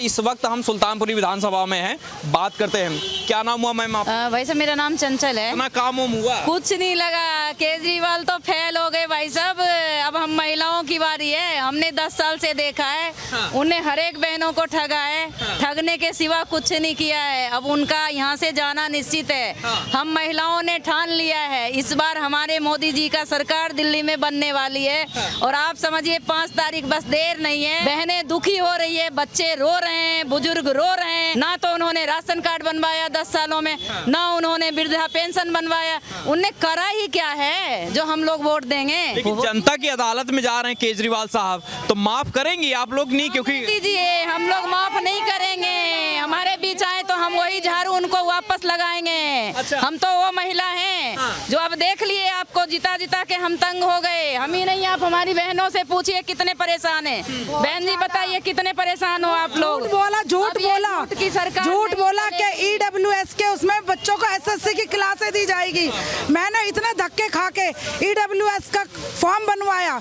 इस वक्त हम सुल्तानपुरी विधानसभा में हैं, बात करते हैं। क्या नाम हुआ मैम आपका? भाई साहब मेरा नाम चंचल है। इतना काम हुआ? कुछ नहीं लगा, केजरीवाल तो फेल हो गए भाई साहब। अब हम महिलाओं की बारी है। हमने 10 साल से देखा है। हाँ। उन्हें हर एक बहनों को ठगा है। हाँ। ठगने के सिवा कुछ नहीं किया है। अब उनका यहाँ से जाना निश्चित है। हाँ। हम महिलाओं ने ठान लिया है, इस बार हमारे मोदी जी का सरकार दिल्ली में बनने वाली है। हाँ। और आप समझिए 5 तारीख बस देर नहीं है। बहनें दुखी हो रही है, बच्चे रो रहे हैं, बुजुर्ग रो रहे हैं। ना तो उन्होंने राशन कार्ड बनवाया 10 सालों में, ना उन्होंने वृद्धा पेंशन बनवाया। उनने करा ही क्या है जो हम लोग वोट देंगे? लेकिन जनता की अदालत में जा रहे हैं केजरीवाल साहब, तो माफ करेंगी आप लोग? नहीं, क्योंकि दीजिए, हम लोग माफ नहीं करेंगे। हमारे बीच आए तो हम वही झाड़ू उनको वापस लगाएंगे। अच्छा। हम तो वो महिला हैं जो अब देख लिए आपको जिता जिता के हम तंग हो गए। हम ही नहीं, आप हमारी बहनों से पूछिए कितने परेशान हैं। बहन जी बताइए कितने परेशान हो आप लोग? झूठ बोला की सरकार झूठ बोला कि EWS के उसमें बच्चों को SSC की क्लासें दी जाएगी। मैंने इतने धक्के खा के EWS का फॉर्म बनवाया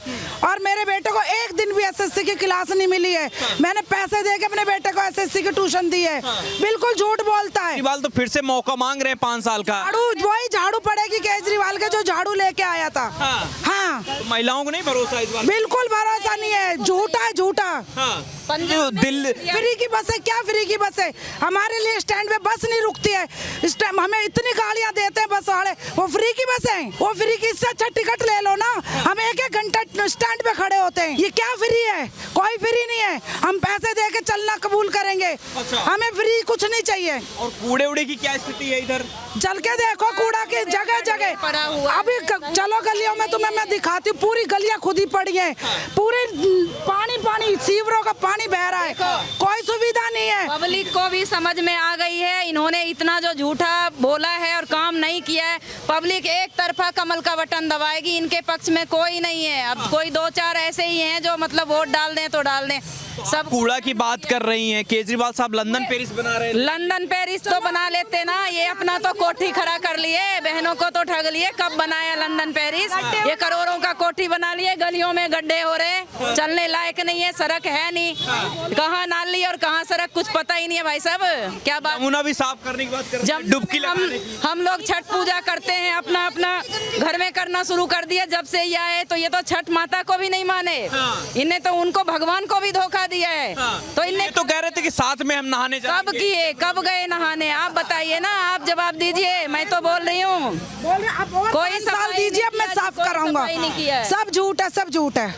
और मेरे बेटे को एक दिन भी SSC की क्लास नहीं मिली है। मैंने पैसे दे के अपने बेटे को SSC की ट्यूशन दी है। बिल्कुल झूठ बोलता है। केजरीवाल तो फिर से मौका मांग रहे हैं 5 साल का। वही झाड़ू पड़ेगी केजरीवाल के जो झाड़ू लेके आया था। हाँ, तो महिलाओं को नहीं भरोसा इस बार? बिल्कुल भरोसा नहीं है। झूठा है, झूठा। दिल्ली फ्री की बस है, क्या फ्री की बस है? हमारे लिए स्टैंड पे बस नहीं रुकती है। इस टाइम हमें इतनी गालियां देते हैं बस वाले। वो फ्री की बस है, वो फ्री की। इससे अच्छा टिकट ले लो ना। हम 1-1 घंटा स्टैंड पे खड़े होते हैं। ये क्या फ्री है? कोई फ्री नहीं है। हम पैसे दे के चलना कबूल करेंगे। अच्छा। हमें फ्री कुछ नहीं चाहिए। और कूड़े उड़े की क्या स्थिति है इधर? चल के देखो कूड़ा की जगह जगह पड़ा हुआ। अभी चलो गलियों में, तुम्हें मैं दिखाती हूँ। पूरी गलियां खुद ही पड़ी हैं। पूरे पानी सीवरों का पानी बह रहा है। कोई सुविधा नहीं है। पब्लिक को भी समझ में आ गई है। इन्होंने इतना जो झूठा बोला है और काम नहीं किया है, पब्लिक एक तरफा कमल का बटन दबाएगी। इनके पक्ष में कोई नहीं है। अब कोई 2-4 ऐसे ही हैं जो मतलब वोट डाल दें तो डाल दें। सब कूड़ा की बात कर रही हैं। केजरीवाल साहब लंदन पेरिस बना रहे हैं। लंदन पेरिस तो बना लेते ना। ये अपना तो कोठी खड़ा कर लिए, बहनों को तो ठग लिए। कब बनाया लंदन पेरिस? ये करोड़ों का कोठी बना लिए। गलियों में गड्ढे हो रहे, चलने लायक नहीं है, सड़क है नहीं। कहाँ नाली और कहाँ सड़क कुछ पता ही नहीं है भाई साहब। क्या बात? नमूना भी साफ करने की बात कर रहे जब हैं, डुबकी लगाने की। हम लोग छठ पूजा करते हैं, अपना अपना घर में करना शुरू कर दिया जब से ये आए। तो ये तो छठ माता को भी नहीं माने। इन्हें तो उनको भगवान को भी धोखा दिया है। तो इन्हें ये तो कह रहे थे कि साथ में हम नहाने कब जाएंगे। किए, कब गए नहाने? आप बताइए ना, आप जवाब दीजिए। मैं तो बोल रही हूँ कोई सवाल दीजिए, अब मैं साफ कराऊंगा। सब झूठ है, सब झूठ है,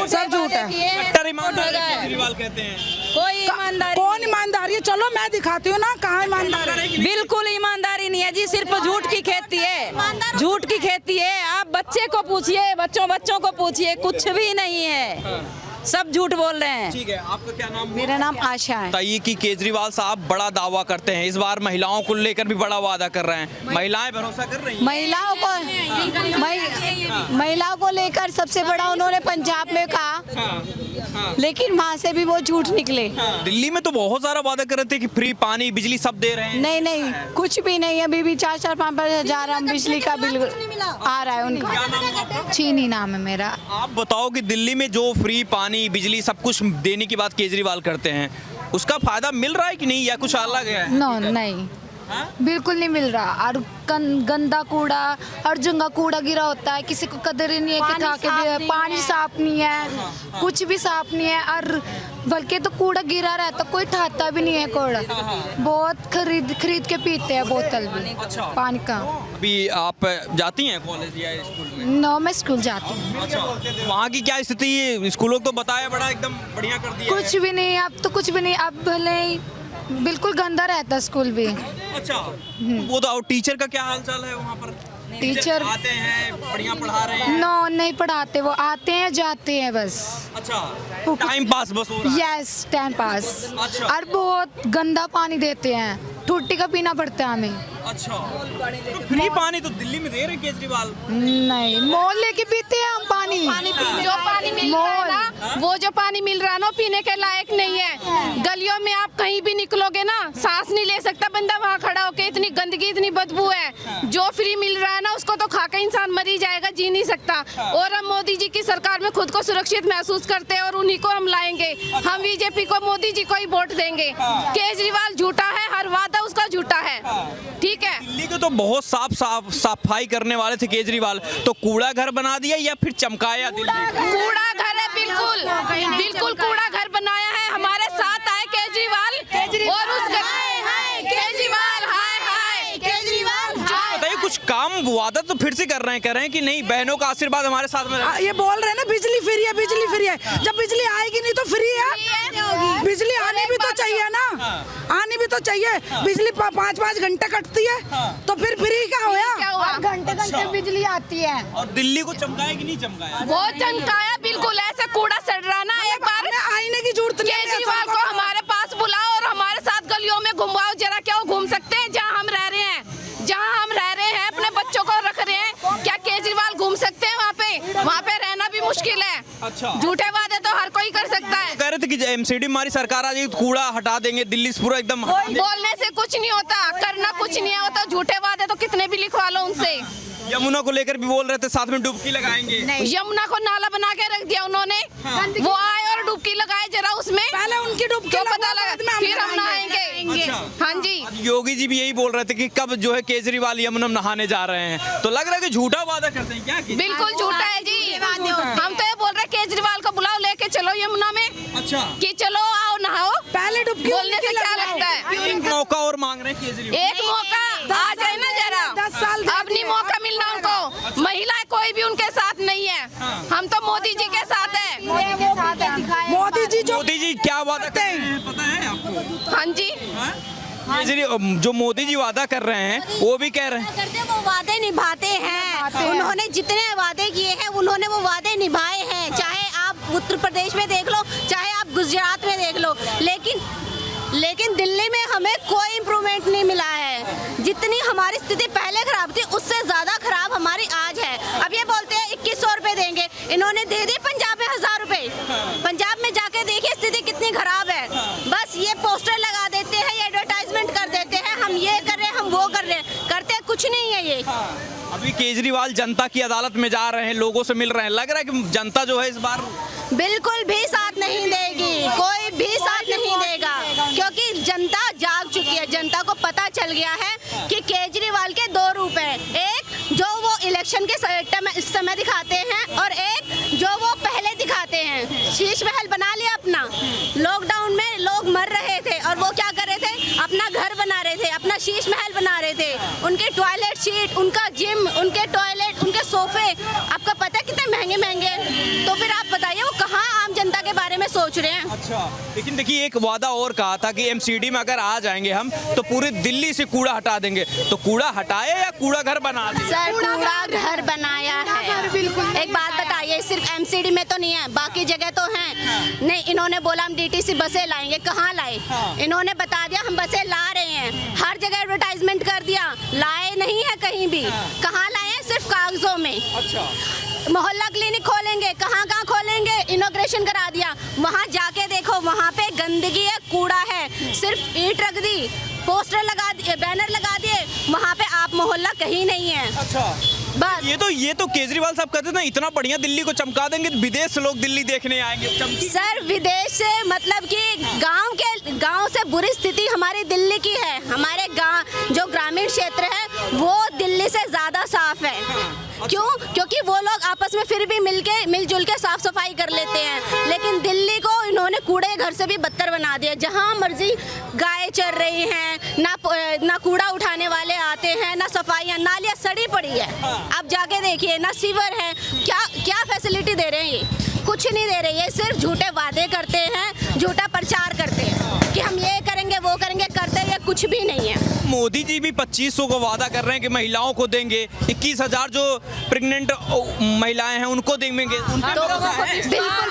सब झूठ है। कट्टर ईमानदार है केजरीवाल कहते हैं। कोई ईमानदारी कौन ईमानदारी है? चलो मैं दिखाती हूँ ना कहाँ ईमानदारी है। बिल्कुल ईमानदारी नहीं है जी। सिर्फ झूठ की खेती है, झूठ की खेती है। आप बच्चे को पूछिए, बच्चों को पूछिए, कुछ भी नहीं है। सब झूठ बोल रहे हैं। ठीक है, आपका क्या नाम? मेरा नाम आशा है। बताइए कि केजरीवाल साहब बड़ा दावा करते हैं, इस बार महिलाओं को लेकर भी बड़ा वादा कर रहे हैं। महिलाएं भरोसा कर रही हैं? महिलाओं को लेकर सबसे बड़ा उन्होंने पंजाब में कहा, लेकिन वहाँ से भी वो झूठ निकले। दिल्ली में तो बहुत सारा वादा कर रहे थे कि फ्री पानी बिजली सब दे रहे हैं। नहीं, कुछ भी नहीं। अभी भी 4-4, 5-5 हजार हम बिजली का बिल आ रहा है उनका। क्या नाम है आपका? चीनी नाम है मेरा। आप बताओ कि दिल्ली में जो फ्री पानी बिजली सब कुछ देने की बात केजरीवाल करते हैं, उसका फायदा मिल रहा है कि नहीं, या कुछ अलग है? नो, नहीं, बिल्कुल नहीं मिल रहा। और गंदा कूड़ा, हर जगह कूड़ा गिरा होता है। किसी को कदर ही नहीं है कि उठा के दे। पानी साफ नहीं है, कुछ भी साफ नहीं है। और बल्कि तो कूड़ा गिरा रहता, कोई उठाता भी नहीं है कूड़ा। बहुत खरीद के पीते हैं बोतल भी पानी का। अभी आप जाती हैं कॉलेज या स्कूल में? नो, मैं स्कूल जाती हूँ। अच्छा, वहाँ की क्या स्थिति है? स्कूलों को तो बताया बड़ा एकदम बढ़िया कर दिया कुछ भी नहीं, अब तो कुछ भी नहीं। अब भले ही बिल्कुल गंदा रहता स्कूल भी। अच्छा, वो तो टीचर का क्या हाल चाल है वहाँ पर? टीचर आते हैं, बढ़िया पढ़ा रहे हैं? नो, नहीं पढ़ाते। वो आते हैं, जाते हैं बस। अच्छा, टाइम पास बस हो रहा है। Yes, time pass. अच्छा। और बहुत गंदा पानी देते हैं। टूटी का पीना पड़ता है हमें। अच्छा, तो फ्री पानी तो दिल्ली में दे रहे केजरीवाल। नहीं, मोल लेके पीते हैं हम पानी। जो पानी मिल रहा है ना, वो जो पानी मिल रहा है ना, पीने के लायक नहीं है। गलियों में आप कहीं भी निकलोगे ना, सांस नहीं ले सकता बंदा वहाँ खड़ा होके, इतनी गंदगी, इतनी बदबू है। जो फ्री मिल रहा है ना, उसको तो खा के इंसान मर ही जाएगा, जी नहीं सकता। और हम मोदी जी की सरकार में खुद को सुरक्षित महसूस करते हैं और उन्हीं को हम लाएंगे। हम बीजेपी को, मोदी जी को ही वोट देंगे। केजरीवाल झूठा है, हर वादा उसका झूठा है, ठीक है। दिल्ली को तो बहुत सफाई करने वाले थे केजरीवाल, तो कूड़ा घर बना दिया या फिर चमकाया दिल्ली? कूड़ा घर है, बिल्कुल बिल्कुल कूड़ा घर बनाया है। हमारे साथ आए केजरीवाल और उस केजरीवाल, हाय हाय केजरीवाल। बताइए, कुछ काम वादा तो फिर से कर रहे हैं कि नहीं, बहनों का आशीर्वाद हमारे साथ में रहे। ये बोल रहे हैं ना बिजली फ्री है, बिजली फ्री है। जब बिजली आएगी नहीं तो फ्री है, बिजली आनी भी तो चाहिए ना, आनी भी तो चाहिए। बिजली 5-5 घंटे कटती है तो फिर फ्री क्या होया? घंटे बिजली आती है। और दिल्ली को चमकाया कि नहीं चमकाया? वो चमकाया, बिल्कुल ऐसा कूड़ा सड़ रहा ना। एक बार आईने की जरूरत नहीं है। केजरीवाल को हमारे पास बुलाओ और हमारे साथ गलियों में घुमाओ जरा। क्या वो घूम सकते हैं जहाँ हम रह रहे हैं? जहाँ हम रह रहे हैं, अपने बच्चों को रख रहे हैं, क्या केजरीवाल घूम सकते हैं वहाँ पे? वहाँ पे रहना भी मुश्किल है। अच्छा, झूठे वादे तो हर कोई कर सकता है। कह रहे थे कि एमसीडी हमारी सरकार आ जाएगी तो कूड़ा हटा देंगे, दिल्ली से पूरा एकदम। बोलने से कुछ नहीं होता, करना कुछ नहीं होता। झूठे वादे तो कितने भी लिखवा लो उनसे। यमुना को लेकर भी बोल रहे थे साथ में डुबकी लगाएंगे। यमुना को नाला बना के रख दिया उन्होंने। वो आए और डुबकी लगाए जरा उसमें, पहले उनकी डुबकी क्यों पता लगा, फिर हम नहाएंगे। अच्छा। हाँ जी, योगी जी भी यही बोल रहे थे कि कब जो है केजरीवाल यमुना में नहाने जा रहे हैं, तो लग रहा है कि झूठा वादा करते हैं क्या? बिल्कुल झूठा है जी। हम तो ये बोल रहे केजरीवाल को बुलाओ, लेके चलो यमुना में। अच्छा, कि चलो आओ नहाओ। पहले डुबकी बोलने से क्या लगता है? एक मौका और मांग रहे हैं केजरीवाल। एक मौका आ जाए ना जरा। 10 साल अब नहीं मौका मिलना उनको। महिलाएं कोई भी उनके साथ नहीं है, हम तो मोदी जी के साथ है। मोदी जी क्या वादा करते हैं पता है आपको? हाँ जी, जो मोदी जी वादा कर रहे हैं वो भी कह रहे हैं करते वो वादे निभाते हैं। उन्होंने जितने वादे किए हैं उन्होंने वो वादे निभाए हैं। चाहे आप उत्तर प्रदेश में देख लो, चाहे आप गुजरात में देख लो, लेकिन दिल्ली में हमें कोई इम्प्रूवमेंट नहीं मिला है। जितनी हमारी स्थिति पहले खराब थी उससे ज्यादा खराब हमारी आज है। अब ये बोलते हैं 2100 रुपए देंगे, इन्होंने दे दिए पंजाब में 1000 रुपए। पंजाब में जाके देखिए स्थिति कितनी खराब है। बस ये पोस्टर लगा देते हैं, ये एडवर्टाइजमेंट कर देते हैं, हम ये कर रहे हैं, हम वो कर रहे हैं, करते कुछ नहीं है ये। अभी केजरीवाल जनता की अदालत में जा रहे हैं, लोगों से मिल रहे हैं, लग रहा है कि जनता जो है इस बार बिल्कुल भी साथ नहीं देगी, कोई भी साथ नहीं देगा, क्योंकि जनता जाग चुकी है। जनता को पता चल गया है कि केजरीवाल के 2 रूप हैं, एक जो वो इलेक्शन के समय दिखाते हैं और एक जो वो पहले दिखाते हैं। शीश महल बना लिया अपना। लॉकडाउन में लोग मर रहे थे और वो क्या कर रहे थे? अपना घर बना रहे थे, अपना शीश महल बना रहे थे। उनके टॉयलेट सीट, उनका जिम, उनके टॉयलेट, उनके सोफे आपको पता है कितने महंगे महंगे। तो फिर आप बताइए वो कहाँ आम जनता के बारे में सोच रहे हैं? अच्छा, लेकिन देखिए एक वादा और कहा था कि एमसीडी में अगर आ जाएंगे हम तो पूरी दिल्ली से कूड़ा हटा देंगे, तो कूड़ा हटाए या कूड़ा घर बना दिए? सर कूड़ा घर बनाया है। एक बात बताइए, सिर्फ एमसीडी में तो नहीं है, बाकी जगह तो हैं। नहीं, इन्होंने बोला हम डीटीसी बसें लाएंगे, कहाँ लाए? इन्होंने बता दिया हम बसें ला रहे हैं, हर जगह एडवर्टाइजमेंट कर दिया, लाए नहीं है कहीं भी। कहाँ लाए हैं? सिर्फ कागजों में। अच्छा, मोहल्ला क्लिनिक खोलेंगे, कहाँ कहाँ खोलेंगे? इनॉग्रेशन करा दिया, वहाँ जाके देखो, वहाँ पे गंदगी है, कूड़ा है, सिर्फ ईंट रख दी, पोस्टर लगा दिए, बैनर लगा दिए, वहाँ पे आप मोहल्ला कहीं नहीं है। अच्छा, बस ये तो केजरीवाल साहब कहते थे ना, इतना बढ़िया दिल्ली को चमका देंगे, विदेश से लोग दिल्ली देखने आएंगे। सर विदेश से मतलब कि गांव से बुरी स्थिति हमारी दिल्ली की है। हमारे गांव जो ग्रामीण क्षेत्र है वो दिल्ली से ज्यादा साफ है। क्यों? क्योंकि वो लोग आपस में फिर भी मिलजुल के साफ सफाई कर लेते हैं, लेकिन दिल्ली को इन्होंने कूड़े घर से भी बदतर बना दिया। जहां मर्जी गाय चर रही हैं, ना कूड़ा उठाने वाले आते हैं, ना सफाइयाँ, नालियाँ सड़ी पड़ी है। आप जाके देखिए, ना सीवर है। क्या फैसिलिटी दे रहे हैं ये? कुछ नहीं दे रहे, ये सिर्फ झूठे वादे करते हैं, झूठा प्रचार करते हैं कि हम ये करेंगे वो करेंगे, करते ये कुछ भी नहीं है। मोदी जी भी 2500 का वादा कर रहे हैं कि महिलाओं को देंगे, 21,000 जो प्रेग्नेंट महिलाएं हैं उनको देंगे। बिल्कुल भरोसा है, बिल्कुल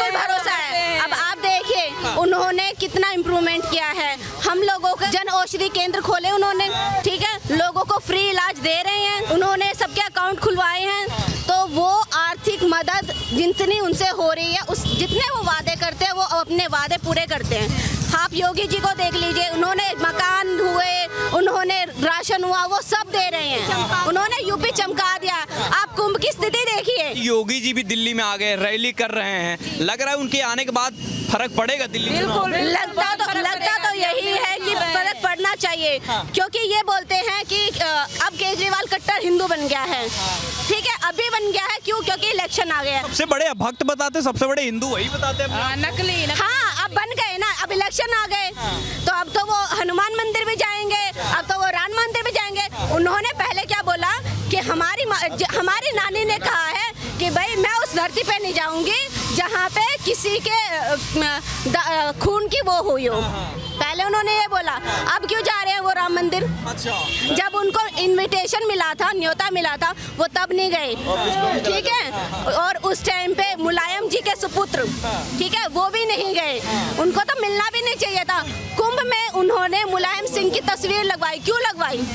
भरोसा है। अब आप देखिए उन्होंने कितना इम्प्रूवमेंट किया है। हम लोगों जन औषधि केंद्र खोले उन्होंने, ठीक है, लोगों को फ्री इलाज दे रहे हैं, उन्होंने सबके अकाउंट खुलवाए हैं। तो वो आर्थिक मदद जितनी उनसे हो रही है, उस जितने वो वादे करते हैं वो अपने वादे पूरे करते हैं। आप योगी जी को देख लीजिए, उन्होंने मकान हुए, उन्होंने राशन हुआ, वो सब दे रहे हैं, उन्होंने यूपी चमका दिया। आप कुंभ की स्थिति देखिए। योगी जी भी दिल्ली में आ गए, रैली कर रहे हैं, लग रहा है उनके आने के बाद फर्क पड़ेगा दिल्ली में? लगता तो यही है कि फर्क पड़ना चाहिए, क्योंकि ये बोलते हैं कि अब केजरीवाल कट्टर हिंदू बन गया है, ठीक है, अभी बन गया है। क्यों? क्योंकि इलेक्शन आ गया। सबसे बड़े भक्त बताते, सबसे बड़े हिंदू वही बताते हैं। नकली हाँ, अब बन गए ना, अब इलेक्शन आ गए, तो अब तो वो हनुमान मंदिर भी जाएंगे, अब तो वो राम मंदिर भी जाएंगे। उन्होंने पहले क्या बोला कि हमारी नानी ने कहा है कि भाई मैं उस धरती पे नहीं जाऊंगी जहाँ पे किसी के खून की वो हुई हो। पहले उन्होंने ये बोला, अब क्यों जा रहे हैं वो राम मंदिर? अच्छा। जब उनको इनविटेशन मिला था, न्योता मिला था, वो तब नहीं गए, ठीक है। और उस टाइम पे मुलायम जी के सुपुत्र, ठीक है, वो भी नहीं गए, उनको तो मिलना भी नहीं चाहिए था। कुंभ में उन्होंने मुलायम सिंह की तस्वीर लगवाई, क्यों लगवाई?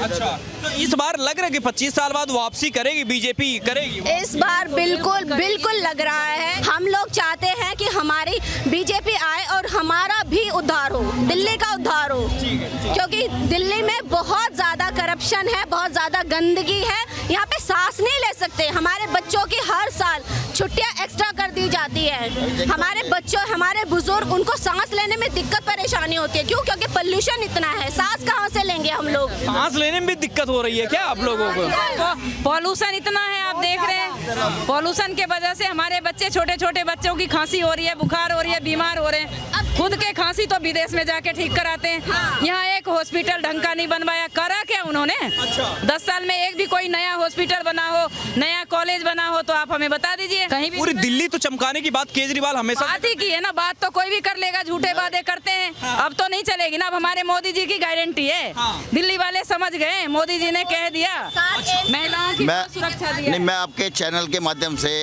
अच्छा, तो इस बार लग रहा है कि 25 साल बाद वापसी करेगी, बीजेपी करेगी? इस बार बिल्कुल लग रहा है। हम लोग चाहते हैं कि हमारी बीजेपी आए और हमारा भी उद्धार हो, दिल्ली का उद्धार हो, क्योंकि दिल्ली में बहुत ज्यादा करप्शन है, बहुत ज्यादा गंदगी है, यहाँ पे सांस नहीं ले सकते। हमारे बच्चों की हर साल छुट्टियां एक्स्ट्रा कर दी जाती है। हमारे बच्चों, हमारे बुजुर्ग, उनको सांस लेने में दिक्कत परेशानी होती है। क्यों? क्योंकि पोल्यूशन इतना है, सांस कहाँ से लेंगे हम लोग? सांस लेने में भी दिक्कत हो रही है क्या आप लोगों को? पॉल्यूशन इतना है, आप देख रहे हैं, पॉल्यूशन के वजह से हमारे बच्चे, छोटे छोटे बच्चों की खांसी हो रही है, बुखार हो रही है, बीमार हो रहे हैं। खुद के खांसी तो विदेश में जाके ठीक कराते हैं, यहाँ एक हॉस्पिटल ढंग का नहीं बनवाया। करा क्या उन्होंने? 10 साल में एक भी कोई नया हॉस्पिटल बना हो, नया कॉलेज बना हो तो आप हमें बता दीजिए। कहीं भी पूरी दिल्ली तो चमकाने की बात केजरीवाल हमेशा बात ही की है ना, बात तो कोई भी कर लेगा, झूठे वादे करते हैं। अब तो नहीं चलेगी ना, अब हमारे मोदी जी की गारंटी है। दिल्ली वाले समझ गए, मोदी जी ने कह दिया, महिलाओं की सुरक्षा दी है। नहीं, मैं आपके चैनल के माध्यम से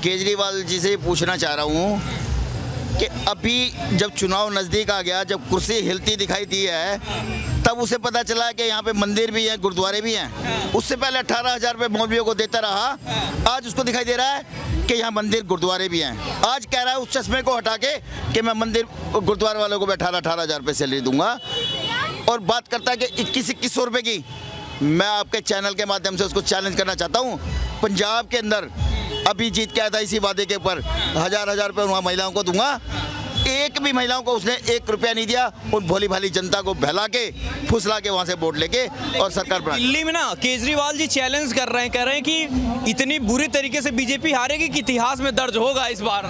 केजरीवाल जी से पूछना चाह रहा हूँ कि अभी जब चुनाव नज़दीक आ गया, जब कुर्सी हिलती दिखाई दी है, तब उसे पता चला कि यहाँ पे मंदिर भी हैं, गुरुद्वारे भी हैं। उससे पहले 18,000 रुपये मौलवियों को देता रहा, आज उसको दिखाई दे रहा है कि यहाँ मंदिर गुरुद्वारे भी हैं। आज कह रहा है उस चश्मे को हटा के कि मैं मंदिर गुरुद्वारे वालों को 18,000 रुपये सैलरी दूंगा, और बात करता है कि 2100 रुपये की। मैं आपके चैनल के माध्यम से उसको चैलेंज करना चाहता हूँ। पंजाब के अंदर अभी जीत के आया था इसी वादे के ऊपर, 1000 रुपये वहाँ महिलाओं को दूंगा, एक भी महिलाओं को उसने 1 रुपया नहीं दिया। उन भोली भाली जनता को बहला के, फुसला के वहाँ से वोट लेके और सरकार बना। दिल्ली में ना केजरीवाल जी चैलेंज कर रहे हैं, कह रहे हैं कि इतनी बुरी तरीके से बीजेपी हारेगी कि इतिहास में दर्ज होगा इस बार।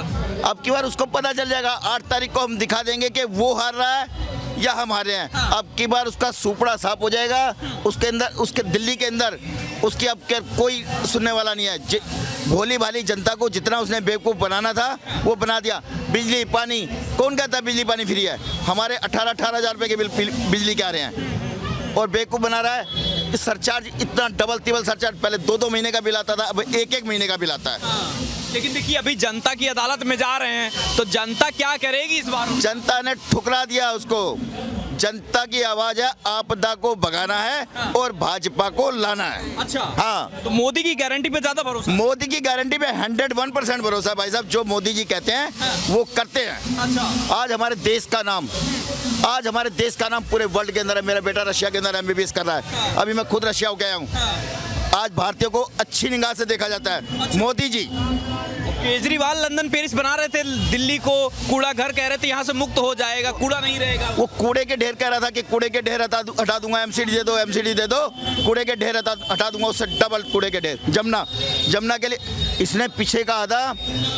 अब की बार उसको पता चल जाएगा, 8 तारीख को हम दिखा देंगे कि वो हार रहा है या हम हारे हैं। अब की बार उसका सुपड़ा साफ हो जाएगा, उसके अंदर, उसके दिल्ली के अंदर उसकी अब कोई सुनने वाला नहीं है। भोली भाली जनता को जितना उसने बेवकूफ़ बनाना था वो बना दिया। बिजली पानी, कौन कहता है बिजली पानी फ्री है? हमारे 18,000 रुपये के बिजली के आ रहे हैं, और बेवकूफ़ बना रहा है। सरचार्ज इतना डबल तिबल सरचार्ज, पहले 2-2 महीने का बिल आता था, अब 1-1 महीने का बिल आता है। लेकिन देखिए अभी जनता की अदालत में जा रहे हैं, तो जनता क्या करेगी इस बार? जनता ने ठुकरा दिया उसको। जनता की आवाज है, आपदा को भगाना है और भाजपा को लाना है। अच्छा, हाँ, तो मोदी की गारंटी पे ज्यादा भरोसा? मोदी की गारंटी पे 101% भरोसा है भाई साहब। जो मोदी जी कहते हैं वो करते हैं। अच्छा, आज हमारे देश का नाम पूरे वर्ल्ड के अंदर है। मेरा बेटा रशिया के अंदर MBBS कर रहा है, अभी मैं खुद रशिया हो गया हूँ। आज भारतीयों को अच्छी निगाह से देखा जाता है। मोदी जी, केजरीवाल लंदन पेरिस बना रहे थे दिल्ली को, कूड़ा घर कह रहे थे यहाँ से मुक्त हो जाएगा, कूड़ा नहीं रहेगा। वो कूड़े के ढेर कह रहा था कि कूड़े के ढेर हटा दूंगा, MCD दे दो, कूड़े के ढेर हटा दूंगा, उससे डबल कूड़े के ढेर। जमुना के लिए इसने पीछे कहा था,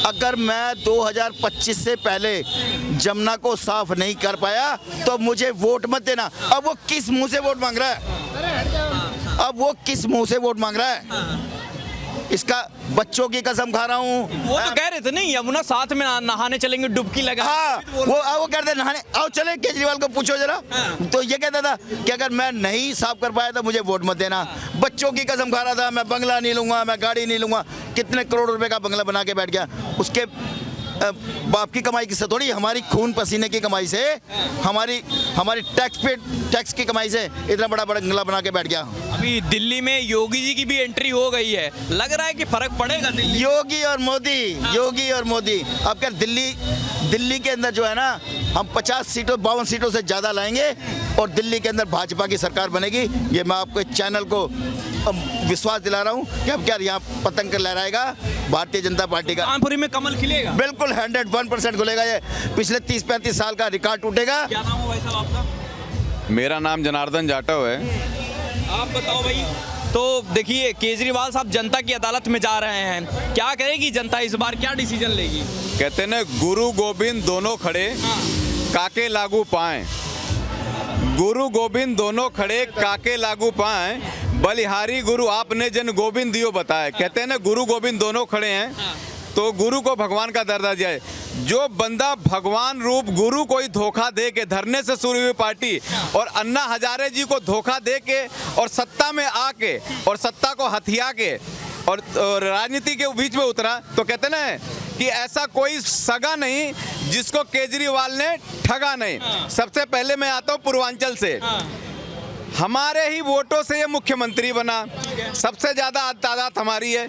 अगर मैं 2025 से पहले जमुना को साफ नहीं कर पाया तो मुझे वोट मत देना। अब वो किस मुंह से वोट मांग रहा है? इसका बच्चों की कसम खा रहा हूँ। वो तो कह रहे थे नहीं, यमुना साथ में नहाने चलेंगे, डुबकी लगा। हाँ, वो कहते नहाने आओ, चले केजरीवाल को पूछो जरा। तो ये कहता था कि अगर मैं नहीं साफ कर पाया तो मुझे वोट मत देना। बच्चों की कसम खा रहा था, मैं बंगला नहीं लूंगा, मैं गाड़ी नहीं लूंगा। कितने करोड़ रुपए का बंगला बना के बैठ गया। उसके बाप की कमाई से थोड़ी, हमारी खून पसीने की कमाई से, हमारी हमारी टैक्स की कमाई से इतना बड़ा बंगला बना के बैठ गया। अभी दिल्ली में योगी जी की भी एंट्री हो गई है, लग रहा है कि फर्क पड़ेगा दिल्ली? योगी और मोदी अब क्या दिल्ली के अंदर जो है ना, हम 50 सीटों 52 सीटों से ज़्यादा लाएंगे और दिल्ली के अंदर भाजपा की सरकार बनेगी। ये मैं आपको चैनल को विश्वास दिला रहा हूँ कि अब क्या यहाँ पतंग लहराएगा भारतीय जनता पार्टी का। कानपुरी में कमल खिलेगा? बिल्कुल 101% खुलेगा। ये पिछले 30-35 साल का रिकॉर्ड टूटेगा। क्या नाम है भाई साहब आपका? मेरा नाम जनार्दन जाटव है। आप बताओ भाई। तो देखिए, केजरीवाल साहब जनता की अदालत में जा रहे हैं, क्या करेगी जनता इस बार, क्या डिसीजन लेगी? कहते न गुरु गोविंद दोनों खड़े काके लागू पाएं, गुरु गोविंद दोनों खड़े काके लागू पाएं, बलिहारी गुरु आपने जन गोविंद दियो बताए। कहते हैं ना गुरु गोविंद दोनों खड़े हैं, तो गुरु को भगवान का दर्जा दिया है। जो बंदा भगवान रूप गुरु को ही धोखा दे के धरने से शुरू हुई पार्टी और अन्ना हजारे जी को धोखा दे के और सत्ता में आके और सत्ता को हथिया के और राजनीति के बीच में उतरा, तो कहते ना कि ऐसा कोई सगा नहीं जिसको केजरीवाल ने ठगा नहीं। सबसे पहले मैं आता हूँ पूर्वांचल से। हमारे ही वोटों से ये मुख्यमंत्री बना, सबसे ज़्यादा तादाद हमारी है।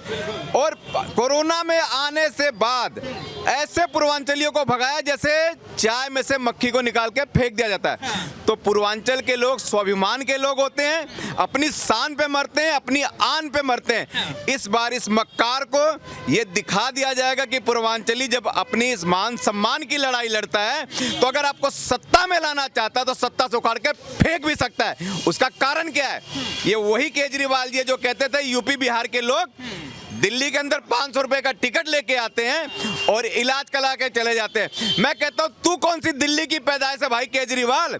और कोरोना में आने से बाद ऐसे पूर्वांचलियों को भगाया जैसे चाय में से मक्खी को निकाल के फेंक दिया जाता है। तो पूर्वांचल के लोग स्वाभिमान के लोग होते हैं, अपनी शान पे मरते हैं, अपनी आन पे मरते हैं। इस बार इस मक्कार को ये दिखा दिया जाएगा कि पूर्वांचली जब अपनी इस मान सम्मान की लड़ाई लड़ता है तो अगर आपको सत्ता में लाना चाहता है तो सत्ता से उखाड़ के फेंक भी सकता है। उसका कारण क्या है? ये वही केजरीवाल जी जो कहते थे यूपी बिहार के लोग दिल्ली के अंदर 500 रुपए का टिकट लेके आते हैं और इलाज करा के चले जाते हैं। मैं कहता हूं तू कौन सी दिल्ली की पैदाइश है भाई केजरीवाल?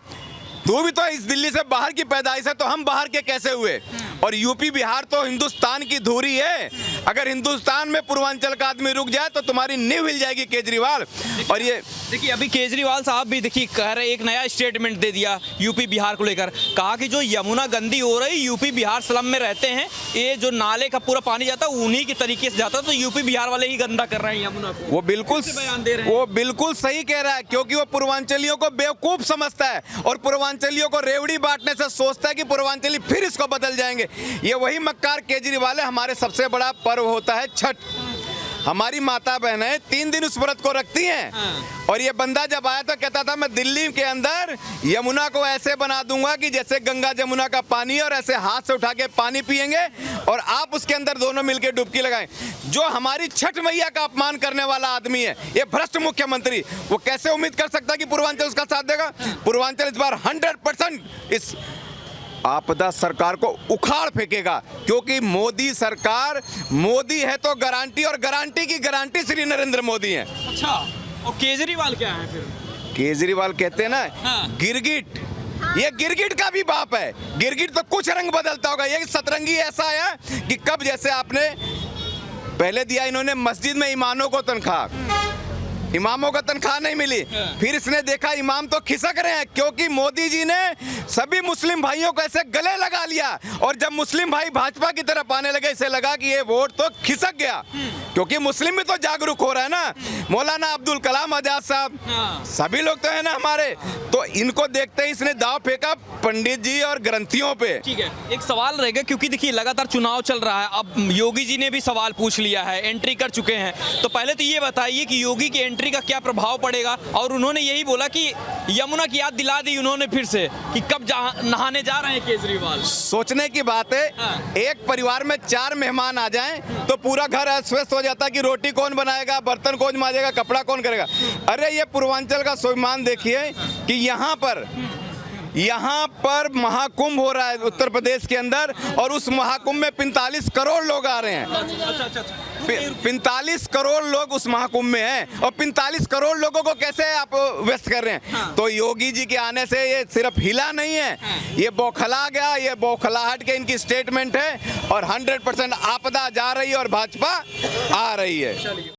तू भी तो इस दिल्ली से बाहर की पैदाइश है, तो हम बाहर के कैसे हुए? और यूपी बिहार तो हिंदुस्तान की धुरी है। अगर हिंदुस्तान में पूर्वांचल का आदमी रुक जाए तो तुम्हारी नींव हिल जाएगी केजरीवाल। और ये देखिए, अभी केजरीवाल साहब भी देखिए कह रहे, एक नया स्टेटमेंट दे दिया यूपी बिहार को लेकर। कहा कि जो यमुना गंदी हो रही, यूपी बिहार स्लम में रहते हैं, ये जो नाले का पूरा पानी जाता है उन्हीं के तरीके से जाता है, तो यूपी बिहार वाले ही गंदा कर रहे हैं यमुना को। वो बिल्कुल बयान दे रहे हैं। वो बिल्कुल सही कह रहा है, क्योंकि वो पूर्वांचलियों को बेवकूफ समझता है और पूर्वांचलियों को रेवड़ी बांटने से सोचता है कि पूर्वांचली फिर इसको बदल जाएंगे। ये वही मक्कार केजरीवाल है। हमारे सबसे बड़ा पर्व होता है छठ। हमारी माता बहनें 3 दिन उस व्रत को रखती हैं। और ये बंदा जब आया तो कहता था मैं दिल्ली के अंदर यमुना को ऐसे बना दूंगा कि जैसे गंगा जमुना का पानी, और ऐसे हाथ से उठा के पानी पिएंगे और आप उसके अंदर दोनों मिलकर डुबकी लगाएं। जो हमारी छठ मैया का अपमान करने वाला आदमी है, ये भ्रष्ट मुख्यमंत्री, वो कैसे उम्मीद कर सकता है कि पूर्वांचल उसका साथ देगा? पूर्वांचल इस बार 100% इस आपदा सरकार को उखाड़ फेंकेगा, क्योंकि मोदी सरकार, मोदी है तो गारंटी, और गारंटी की गारंटी श्री नरेंद्र मोदी है। अच्छा, और केजरीवाल क्या है फिर? केजरीवाल कहते हैं ना गिरगिट, ये गिरगिट का भी बाप है। गिरगिट तो कुछ रंग बदलता होगा, ये सतरंगी ऐसा है कि कब जैसे आपने पहले दिया इन्होंने मस्जिद में इमामों को तनख्वाह, इमामों का तनख्वाह नहीं मिली, फिर इसने देखा इमाम तो खिसक रहे हैं, क्योंकि मोदी जी ने सभी मुस्लिम भाइयों को ऐसे गले लगा लिया। और जब मुस्लिम भाई भाजपा की तरफ आने लगे, इसे लगा कि ये वोट तो खिसक गया, क्योंकि मुस्लिम भी तो जागरूक हो रहा है ना। मौलाना अब्दुल कलाम आजाद साहब, सभी लोग तो है ना हमारे, तो इनको देखते ही इसने दाव फेंका पंडित जी और ग्रंथियों पे। ठीक है, एक सवाल रहेगा, क्योंकि देखिए लगातार चुनाव चल रहा है। अब योगी जी ने भी सवाल पूछ लिया है, एंट्री कर चुके हैं, तो पहले तो ये बताइए कि योगी की एंट्री का क्या प्रभाव पड़ेगा? और उन्होंने यही बोला कि यमुना की याद दिला दी उन्होंने फिर से कि कब नहाने जा रहे हैं केजरीवाल। सोचने की बात है, एक परिवार में 4 मेहमान आ जाएं तो पूरा घर अस्वस्थ हो जाता है कि रोटी कौन बनाएगा, बर्तन कौन मांजेगा, कपड़ा कौन करेगा। अरे ये पूर्वांचल का स्वाभिमान देखिए कि यहाँ पर महाकुंभ हो रहा है उत्तर प्रदेश के अंदर, और उस महाकुंभ में 45 करोड़ लोग आ रहे हैं। 45 करोड़ लोग उस महाकुंभ में हैं, और 45 करोड़ लोगों को कैसे आप व्यस्त कर रहे हैं? तो योगी जी के आने से ये सिर्फ हिला नहीं है, ये बौखला गया, ये बौखलाहट के इनकी स्टेटमेंट है। और 100% आपदा जा रही है और भाजपा आ रही है।